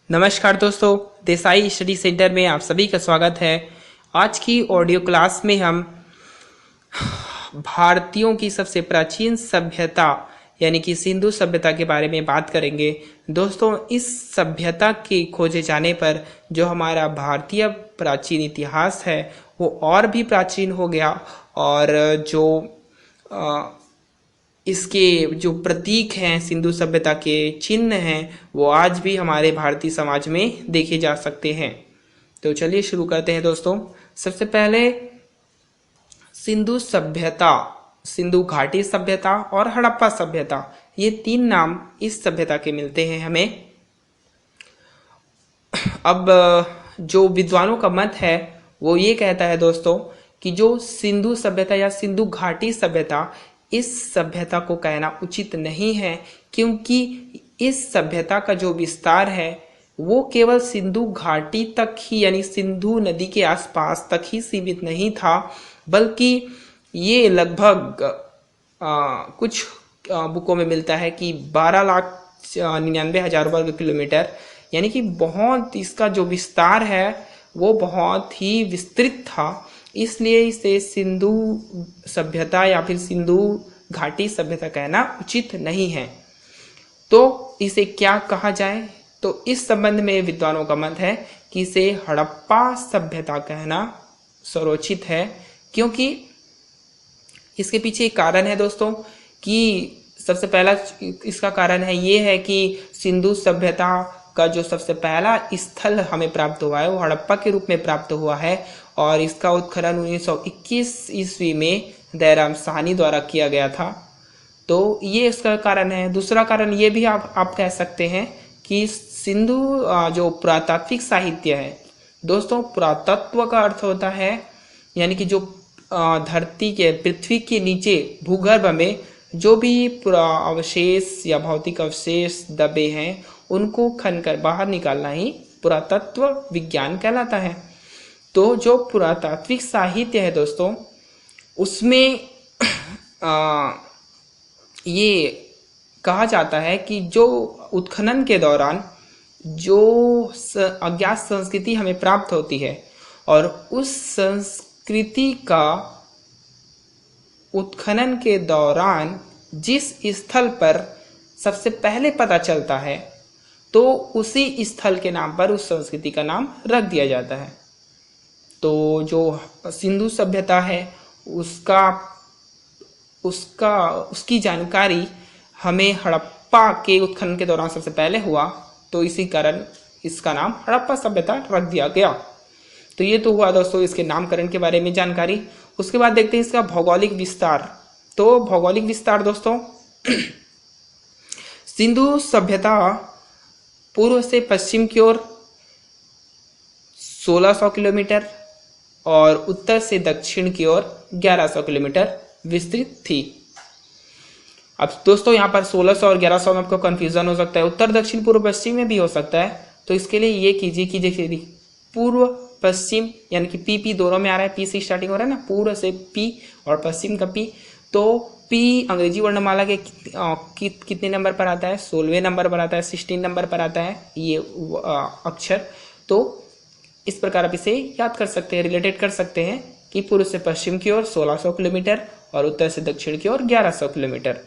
नमस्कार दोस्तों, Desai study centre में आप सभी का स्वागत है। आज की ऑडियो क्लास में हम भारतीयों की सबसे प्राचीन सभ्यता यानी कि सिंधु सभ्यता के बारे में बात करेंगे। दोस्तों, इस सभ्यता के खोजे जाने पर जो हमारा भारतीय प्राचीन इतिहास है वो और भी प्राचीन हो गया और जो इसके जो प्रतीक हैं, सिंधु सभ्यता के चिन्ह हैं, वो आज भी हमारे भारतीय समाज में देखे जा सकते हैं। तो चलिए शुरू करते हैं दोस्तों। सबसे पहले सिंधु सभ्यता, सिंधु घाटी सभ्यता और हड़प्पा सभ्यता, ये तीन नाम इस सभ्यता के मिलते हैं हमें। अब जो विद्वानों का मत है वो ये कहता है दोस्तों कि जो सिंधु सभ्यता या सिंधु घाटी सभ्यता, इस सभ्यता को कहना उचित नहीं है, क्योंकि इस सभ्यता का जो विस्तार है वो केवल सिंधु घाटी तक ही यानी सिंधु नदी के आसपास तक ही सीमित नहीं था, बल्कि ये लगभग कुछ बुकों में मिलता है कि 12,99,000 वर्ग किलोमीटर, यानी कि बहुत इसका जो विस्तार है वो बहुत ही विस्तृत था। इसलिए इसे सिंधु सभ्यता या फिर सिंधु घाटी सभ्यता कहना उचित नहीं है। तो इसे क्या कहा जाए? तो इस संबंध में विद्वानों का मत है कि इसे हड़प्पा सभ्यता कहना सर्वोचित है, क्योंकि इसके पीछे एक कारण है दोस्तों कि सबसे पहला इसका कारण है ये है कि सिंधु सभ्यता का जो सबसे पहला स्थल हमें प्राप्त हुआ है वो हड़प्पा के रूप में प्राप्त हुआ है और इसका उत्खनन 1921 ईस्वी में दयाराम साहनी द्वारा किया गया था। तो ये इसका कारण है। दूसरा कारण ये भी आप कह सकते हैं कि सिंधु जो पुरातात्विक साहित्य है दोस्तों, पुरातत्व का अर्थ होता है यानी कि जो धरती के पृथ्वी के नीचे भूगर्भ में जो भी अवशेष या भौतिक अवशेष दबे हैं उनको खन कर बाहर निकालना ही पुरातत्व विज्ञान कहलाता है। तो जो पुरातात्विक साहित्य है दोस्तों, उसमें ये कहा जाता है कि जो उत्खनन के दौरान जो अज्ञात संस्कृति हमें प्राप्त होती है और उस संस्कृति का उत्खनन के दौरान जिस स्थल पर सबसे पहले पता चलता है तो उसी स्थल के नाम पर उस संस्कृति का नाम रख दिया जाता है। तो जो सिंधु सभ्यता है उसकी जानकारी हमें हड़प्पा के उत्खनन के दौरान सबसे पहले हुआ, तो इसी कारण इसका नाम हड़प्पा सभ्यता रख दिया गया। तो ये तो हुआ दोस्तों इसके नामकरण के बारे में जानकारी। उसके बाद देखते हैं इसका भौगोलिक विस्तार। तो भौगोलिक विस्तार दोस्तों, सिंधु सभ्यता पूर्व से पश्चिम की ओर 1600 किलोमीटर और उत्तर से दक्षिण की ओर 1100 किलोमीटर विस्तृत थी। अब दोस्तों यहाँ पर 1600 और 1100 में आपको कंफ्यूजन हो सकता है, उत्तर दक्षिण पूर्व पश्चिम में भी हो सकता है। तो इसके लिए ये कीजिए कि देखिए पूर्व पश्चिम यानी कि पी दोनों में आ रहा है, पी से स्टार्टिंग हो रहा है ना, पूर्व से पी और पश्चिम का पी। तो पी अंग्रेजी वर्णमाला के कितने नंबर पर आता है? 16वें नंबर पर आता है, 16 नंबर पर आता है ये अक्षर। तो इस प्रकार आप इसे याद कर सकते हैं, रिलेटेड कर सकते हैं कि पूर्व से पश्चिम की ओर 1600 किलोमीटर और उत्तर से दक्षिण की ओर 1100 किलोमीटर।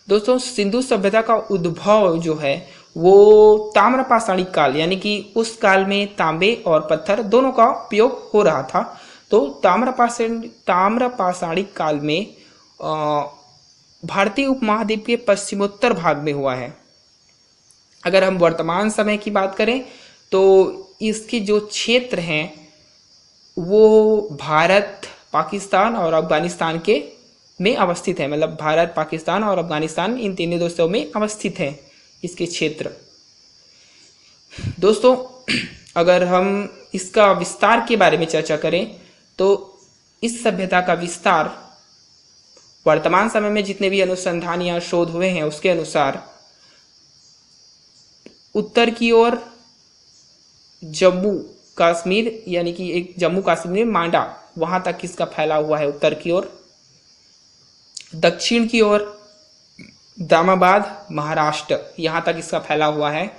दोस्तों, सिंधु सभ्यता का उद्भव जो है वो ताम्रपाषाणी काल यानी कि उस काल में तांबे और पत्थर दोनों का उपयोग हो रहा था। तो ताम्रपाषाणी काल में भारतीय उपमहाद्वीप के पश्चिमोत्तर भाग में हुआ है। अगर हम वर्तमान समय की बात करें तो इसके जो क्षेत्र हैं वो भारत, पाकिस्तान और अफगानिस्तान के में अवस्थित है। मतलब भारत, पाकिस्तान और अफगानिस्तान इन तीनों देशों में अवस्थित है इसके क्षेत्र। दोस्तों, अगर हम इसका विस्तार के बारे में चर्चा करें तो इस सभ्यता का विस्तार वर्तमान समय में जितने भी अनुसंधान या शोध हुए हैं उसके अनुसार उत्तर की ओर जम्मू कश्मीर यानी कि एक जम्मू कश्मीर में मांडा, वहां तक इसका फैला हुआ है उत्तर की ओर। दक्षिण की ओर दामाबाद, महाराष्ट्र, यहाँ तक इसका फैला हुआ है।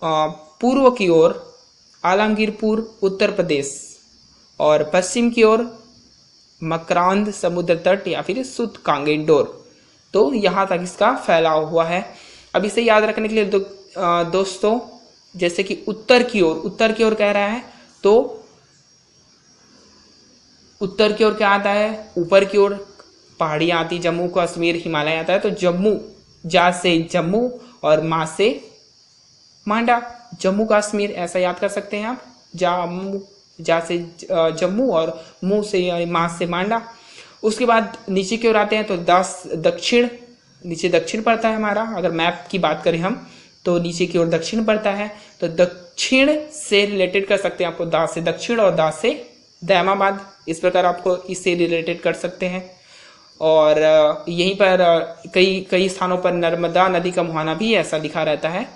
पूर्व की ओर आलमगीरपुर उत्तर प्रदेश और पश्चिम की ओर मकरांद समुद्र तट या फिर सुत कांगेडोर। तो यहाँ तक इसका फैलाव हुआ है। अब इसे याद रखने के लिए दोस्तों, जैसे कि उत्तर की ओर कह रहा है तो उत्तर की ओर क्या आता है, ऊपर की ओर पहाड़ी आती, जम्मू कश्मीर हिमालय आता है। तो जम्मू, जा से जम्मू और मा से मांडा, जम्मू कश्मीर ऐसा याद कर सकते हैं आप। जा से जम्मू और मुंह से मा से मांडा। उसके बाद नीचे की ओर आते हैं तो दक्षिण, नीचे दक्षिण पड़ता है हमारा। अगर मैप की बात करें हम तो नीचे की ओर दक्षिण पड़ता है। तो दक्षिण से रिलेटेड कर सकते हैं आपको, दा से दक्षिण और दा से दैमाबाद, इस प्रकार आपको इससे रिलेटेड कर सकते हैं। और यहीं पर कई स्थानों पर नर्मदा नदी का मुहाना भी ऐसा लिखा रहता है।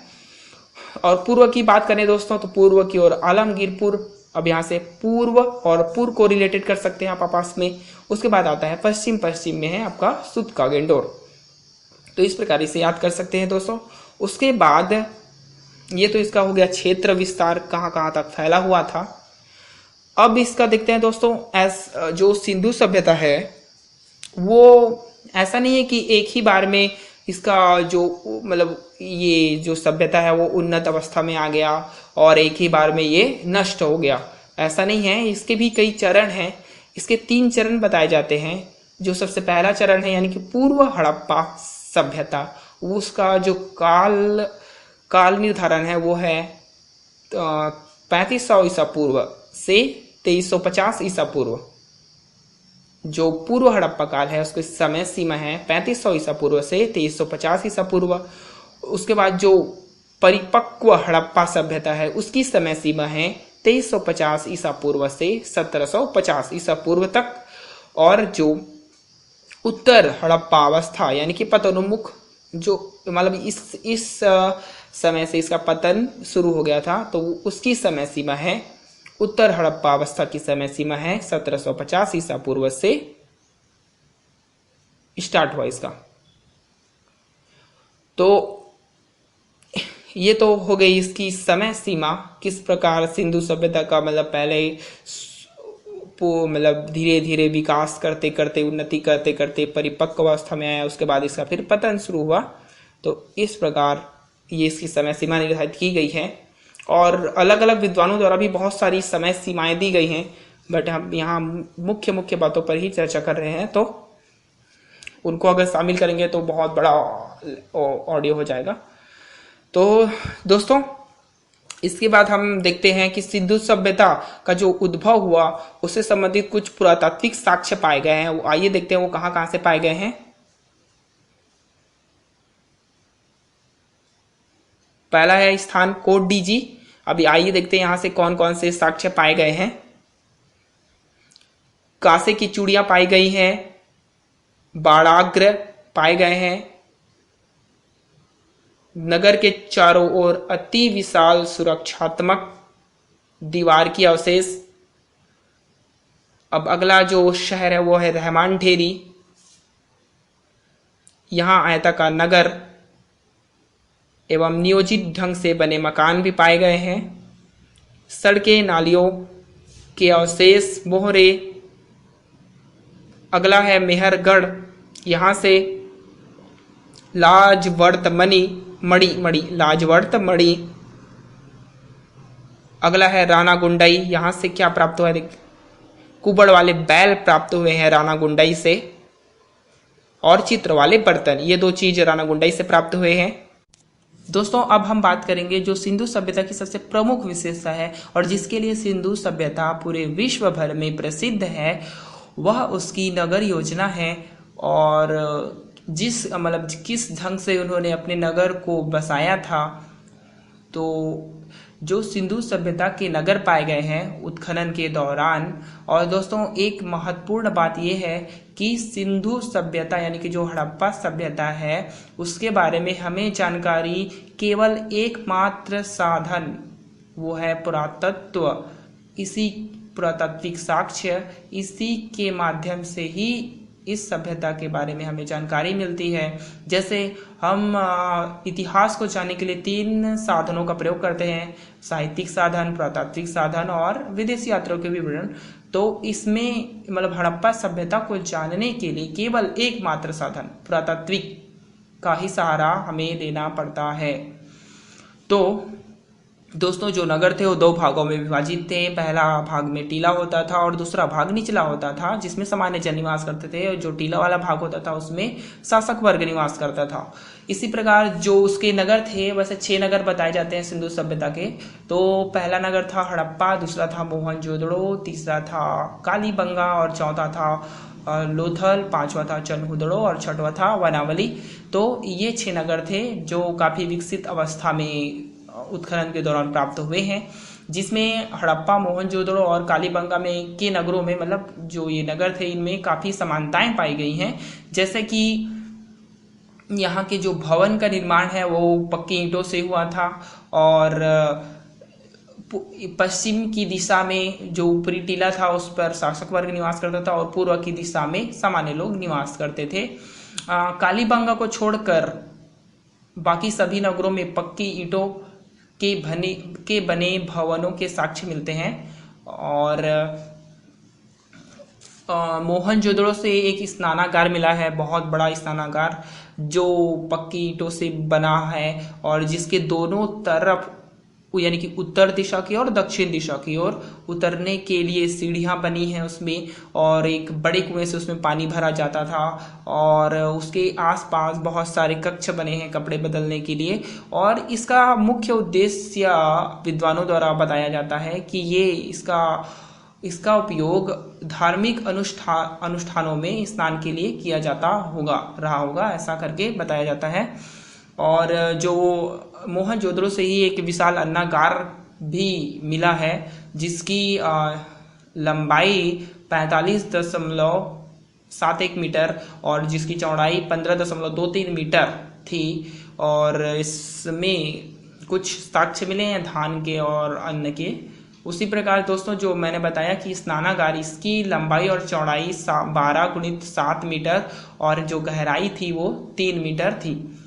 और पूर्व की बात करें दोस्तों तो पूर्व की ओर आलमगीरपुर, अब यहाँ से पूर्व और पूर्व को रिलेटेड कर सकते हैं आप आपस में। उसके बाद आता है पश्चिम में है आपका सुत कांगेडोर। तो इस प्रकार इसे याद कर सकते हैं दोस्तों। उसके बाद ये तो इसका हो गया क्षेत्र विस्तार, कहाँ कहाँ तक फैला हुआ था। अब इसका देखते हैं दोस्तों, जो सिंधु सभ्यता है वो ऐसा नहीं है कि एक ही बार में इसका जो मतलब ये जो सभ्यता है वो उन्नत अवस्था में आ गया और एक ही बार में ये नष्ट हो गया, ऐसा नहीं है। इसके भी कई चरण हैं। इसके 3 चरण बताए जाते हैं। जो सबसे पहला चरण है यानी कि पूर्व हड़प्पा सभ्यता, उसका जो काल निर्धारण है वो है 3500 ईसा पूर्व से 2350 ईसा पूर्व। जो पूर्व हड़प्पा काल है उसकी समय सीमा है 3500 ईसा पूर्व से 2350 ईसा पूर्व। उसके बाद जो परिपक्व हड़प्पा सभ्यता है उसकी समय सीमा है 2350 ईसा पूर्व से 1750 ईसा पूर्व तक। और जो उत्तर हड़प्पा अवस्था यानी कि पतनोन्मुख, जो मतलब इस समय से इसका पतन शुरू हो गया था, तो उसकी समय सीमा है, उत्तर हड़प्पा अवस्था की समय सीमा है 1750 ईसा पूर्व से स्टार्ट हुआ इसका। तो ये तो हो गई इसकी समय सीमा, किस प्रकार सिंधु सभ्यता का मतलब पहले मतलब धीरे धीरे विकास करते करते उन्नति करते करते परिपक्व अवस्था में आया, उसके बाद इसका फिर पतन शुरू हुआ। तो इस प्रकार ये इसकी समय सीमा निर्धारित की गई है। और अलग अलग विद्वानों द्वारा भी बहुत सारी समय सीमाएं दी गई हैं, बट हम यहाँ मुख्य बातों पर ही चर्चा कर रहे हैं। तो उनको अगर शामिल करेंगे तो बहुत बड़ा ऑडियो हो जाएगा। तो दोस्तों इसके बाद हम देखते हैं कि सिंधु सभ्यता का जो उद्भव हुआ उससे संबंधित कुछ पुरातात्विक साक्ष्य पाए गए हैं। आइए देखते हैं वो कहाँ कहाँ से पाए गए हैं। पहला है स्थान कोटडीजी। अभी आइए देखते हैं यहां से कौन कौन से साक्ष्य पाए गए हैं। कांसे की चूड़ियां पाई गई हैं, बाड़ाग्र पाए गए हैं, नगर के चारों ओर अति विशाल सुरक्षात्मक दीवार की अवशेष। अब अगला जो शहर है वो है रहमान ढेरी। यहां आयताकार नगर एवं नियोजित ढंग से बने मकान भी पाए गए हैं। सड़कें, नालियों के अवशेष, मोहरे। अगला है मेहरगढ़। यहाँ से लाजवर्त मणि लाजवर्त मणि। अगला है राणा गुंडई। यहाँ से क्या प्राप्त हुआ है, कुबड़ वाले बैल प्राप्त हुए हैं राणा गुंडई से, और चित्र वाले बर्तन, ये 2 चीज राणा गुंडई से प्राप्त हुए हैं। दोस्तों अब हम बात करेंगे जो सिंधु सभ्यता की सबसे प्रमुख विशेषता है और जिसके लिए सिंधु सभ्यता पूरे विश्व भर में प्रसिद्ध है, वह उसकी नगर योजना है। और किस ढंग से उन्होंने अपने नगर को बसाया था। तो जो सिंधु सभ्यता के नगर पाए गए हैं उत्खनन के दौरान। और दोस्तों एक महत्वपूर्ण बात यह है कि सिंधु सभ्यता यानी कि जो हड़प्पा सभ्यता है उसके बारे में हमें जानकारी केवल एकमात्र साधन वो है पुरातत्व। इसी पुरातात्विक साक्ष्य, इसी के माध्यम से ही इस सभ्यता के बारे में हमें जानकारी मिलती है। जैसे हम इतिहास को जानने के लिए 3 साधनों का प्रयोग करते हैं, साहित्यिक साधन, पुरातात्विक साधन और विदेशी यात्रियों के विवरण। तो इसमें मतलब हड़प्पा सभ्यता को जानने के लिए केवल एकमात्र साधन पुरातात्विक का ही सहारा हमें लेना पड़ता है। तो दोस्तों जो नगर थे वो 2 भागों में विभाजित थे। पहला भाग में टीला होता था और दूसरा भाग निचला होता था, जिसमें सामान्य जन निवास करते थे, और जो टीला वाला भाग होता था उसमें शासक वर्ग निवास करता था। इसी प्रकार जो उसके नगर थे, वैसे 6 नगर बताए जाते हैं सिंधु सभ्यता के। तो पहला नगर था हड़प्पा, दूसरा था मोहनजोदड़ो, तीसरा था कालीबंगा और चौथा था लोथल, पांचवा था चनहुदड़ो और छठवा था वनावली। तो ये 6 नगर थे जो काफ़ी विकसित अवस्था में उत्खनन के दौरान प्राप्त हुए हैं, जिसमें हड़प्पा, मोहनजोदड़ो और कालीबंगा में के नगरों में मतलब जो ये नगर थे इनमें काफ़ी समानताएं पाई गई हैं। जैसे कि यहाँ के जो भवन का निर्माण है वो पक्की ईंटों से हुआ था, और पश्चिम की दिशा में जो ऊपरी टीला था उस पर शासक वर्ग निवास करता था और पूर्व की दिशा में सामान्य लोग निवास करते थे। कालीबंगा को छोड़कर बाकी सभी नगरों में पक्की ईंटों के बने भवनों के साक्ष्य मिलते हैं। और मोहनजोदड़ो से एक स्नानागार मिला है, बहुत बड़ा स्नानागार जो पक्की ईंटों से बना है और जिसके दोनों तरफ यानी कि उत्तर दिशा की और दक्षिण दिशा की ओर उतरने के लिए सीढ़ियां बनी हैं उसमें, और एक बड़े कुएं से उसमें पानी भरा जाता था, और उसके आसपास बहुत सारे कक्ष बने हैं कपड़े बदलने के लिए। और इसका मुख्य उद्देश्य विद्वानों द्वारा बताया जाता है कि ये इसका उपयोग धार्मिक अनुष्ठानों में स्नान के लिए किया जाता रहा होगा, ऐसा करके बताया जाता है। और जो मोहनजोदड़ो से ही एक विशाल अन्नागार भी मिला है, जिसकी लंबाई 45.71 मीटर और जिसकी चौड़ाई 15.23 मीटर थी। और इसमें कुछ साक्ष्य मिले हैं धान के और अन्न के। उसी प्रकार दोस्तों जो मैंने बताया कि स्नानागार, इसकी लंबाई और चौड़ाई 12x7 मीटर और जो गहराई थी वो 3 मीटर थी।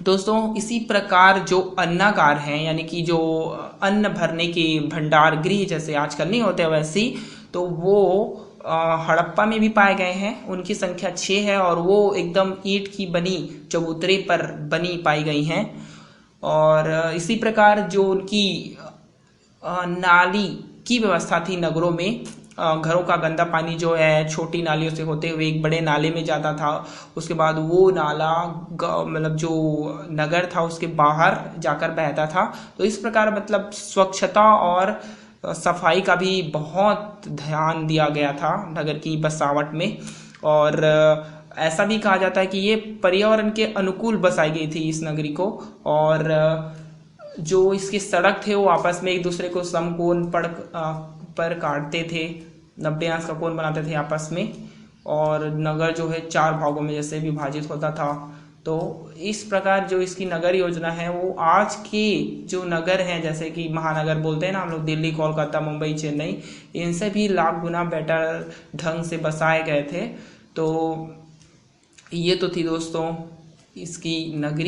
दोस्तों इसी प्रकार जो अन्नागार हैं यानी कि जो अन्न भरने के भंडार गृह जैसे आजकल नहीं होते वैसी, तो वो हड़प्पा में भी पाए गए हैं। उनकी संख्या 6 है और वो एकदम ईंट की बनी चबूतरे पर बनी पाई गई हैं। और इसी प्रकार जो उनकी नाली की व्यवस्था थी नगरों में, घरों का गंदा पानी जो है छोटी नालियों से होते हुए एक बड़े नाले में जाता था, उसके बाद वो नाला मतलब जो नगर था उसके बाहर जाकर बहता था। तो इस प्रकार मतलब स्वच्छता और सफाई का भी बहुत ध्यान दिया गया था नगर की बसावट में। और ऐसा भी कहा जाता है कि ये पर्यावरण के अनुकूल बसाई गई थी इस नगरी को। और जो इसकी सड़क थे वो आपस में एक दूसरे को समकोण पर काटते थे, 90 अंश का कोण बनाते थे आपस में। और नगर जो है 4 भागों में जैसे विभाजित होता था। तो इस प्रकार जो इसकी नगर योजना है वो आज के जो नगर हैं जैसे कि महानगर बोलते हैं ना हम लोग, दिल्ली, कोलकाता, मुंबई, चेन्नई, इनसे भी लाख गुना बेटर ढंग से बसाए गए थे। तो ये तो थी दोस्तों इसकी नगर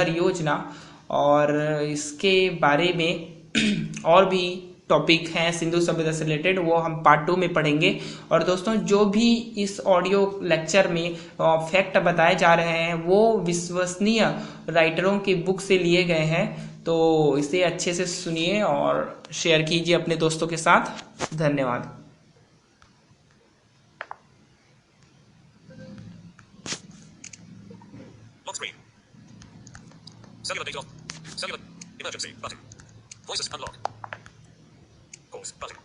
योजना। और इसके बारे में और भी टॉपिक हैं सिंधु सभ्यता से रिलेटेड, वो हम पार्ट 2 में पढ़ेंगे। और दोस्तों जो भी इस ऑडियो लेक्चर में फैक्ट बताए जा रहे हैं वो विश्वसनीय राइटरों की बुक से लिए गए हैं, तो इसे अच्छे से सुनिए और शेयर कीजिए अपने दोस्तों के साथ। धन्यवाद। Cellular data. Cellular emergency button. Voices unlocked. Pause button.